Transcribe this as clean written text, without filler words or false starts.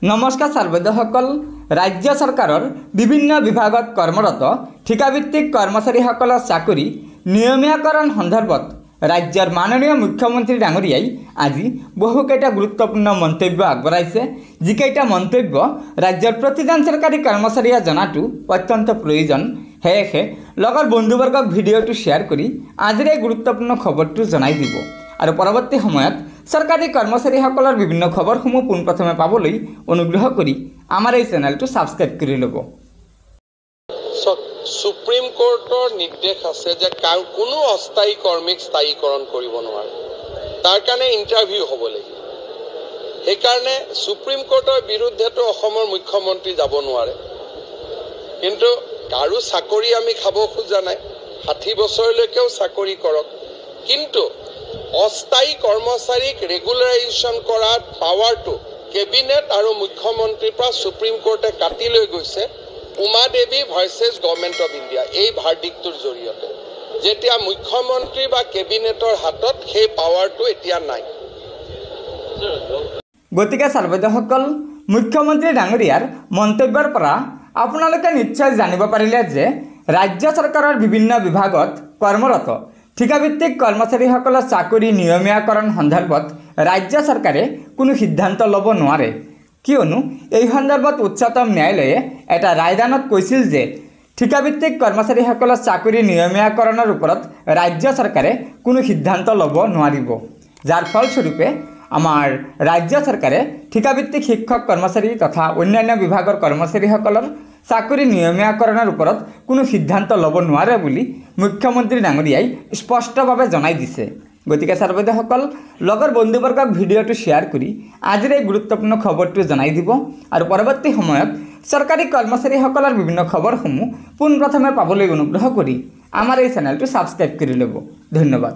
नमस्कार सर्वोदयসকল राज्य सरकारों विभिन्न विभागत कर्मरत ठिकाभित्तिक कर्मचारीসকলৰ चाकरी नियमीकरण सन्दर्भत राज्यर माननीय मुख्यमंत्री डांगरियाई आज बहुकेटा गुरुत्वपूर्ण मंतव्य आगबढ़ाइছে जिकेटा मंतव्य राज्यर प्रतिजन सरकारी कर्मचारी जनातो अत्यंत प्रयोजन हेहे लगर बंधुवर्गक भिडिओ शेयर करी आजिर गुरुत्वपूर्ण खबरটো जनाई দিব और परवर्ती সময়ত सरकारी कर्मचारीসকলৰ विभिन्न खबरসমূह পোনপ্ৰথমে পাবলৈ অনুগ্ৰহ কৰি আমাৰ এই চেনেলটো সাবস্ক্ৰাইব কৰি ল'ব। सुप्रीम कोर्टर निर्देश আছে যে কোনো অস্থায়ী কৰ্মীক স্থায়ীকৰণ কৰিব নোৱাৰে, তাৰ কাৰণে ইন্টাৰভিউ হ'ব লাগিব। সেই কাৰণে সুপ্ৰিম কোৰ্টৰ বিৰুদ্ধেটো অসমৰ মুখ্যমন্ত্ৰী যাব নোৱাৰে, কিন্তু কাৰো চাকৰি আমি খাব খোজা নাই, 60 বছৰলৈকেও চাকৰি কৰক, কিন্তু অস্থায়ী কৰ্মচাৰীক ৰেগুলাৰাইজেশ্যন কৰাৰ পাৱাৰটো কেবিনেট আৰু মুখ্যমন্ত্ৰীৰ পৰা সুপ্ৰিম কোৰ্টে কাটি লৈ গৈছে উমা দেৱী ভাৰ্চেছ গভৰ্ণমেণ্ট অফ ইণ্ডিয়া। এই ভাৰ্ডিক্টৰ জৰিয়তে যেতিয়া মুখ্যমন্ত্ৰী বা কেবিনেটৰ হাতত সেই পাৱাৰটো এতিয়া নাই। গতিকে সৰ্বদয়সকল মুখ্যমন্ত্ৰী ডাঙৰীয়াৰ মন্তব্যৰ পৰা আপোনালোকে নিশ্চয় জানিব পাৰিলে যে ৰাজ্য চৰকাৰৰ বিভিন্ন বিভাগত কৰ্মৰত ঠিকাভিত্তিক কৰ্মচাৰীসকলৰ চাকৰি নিয়মীকৰণ সন্দৰ্ভত ৰাজ্য চৰকাৰে কোনো সিদ্ধান্ত ল'ব নোৱাৰে, কিয়নো এই সন্দৰ্ভত উচ্চতম ন্যায়ালয়ে এটা ৰায়দানত কৈছিল যে ঠিকাভিত্তিক কৰ্মচাৰীসকলৰ চাকৰি নিয়মীকৰণৰ ওপৰত ৰাজ্য চৰকাৰে কোনো সিদ্ধান্ত ল'ব নোৱাৰিব, যাৰ ফলস্বৰূপে আমাৰ ৰাজ্য চৰকাৰে ঠিকাভিত্তিক শিক্ষক কৰ্মচাৰী তথা অন্যান্য বিভাগৰ কৰ্মচাৰীসকলৰ চাকৰি নিয়মীকৰণৰ ওপৰত কোনো সিদ্ধান্ত ল'ব নোৱাৰে বুলি মুখ্যমন্ত্ৰী ডাঙৰীয়াই স্পষ্টভাৱে জনাই দিছে। গতিকে সৰ্বদয়সকল লগৰ বন্ধুবৰ্গক ভিডিঅ'টো শ্বেয়াৰ কৰি আজিৰ এই গুৰুত্বপূৰ্ণ খবৰটো জনাই দিব আৰু পৰৱৰ্তী সময়ত চৰকাৰী কৰ্মচাৰীসকলৰ বিভিন্ন খবৰসমূহ পোনপ্ৰথমে পাবলৈ অনুগ্ৰহ কৰি আমাৰ এই চেনেলটো সাবস্ক্ৰাইব কৰি ল'ব। ধন্যবাদ।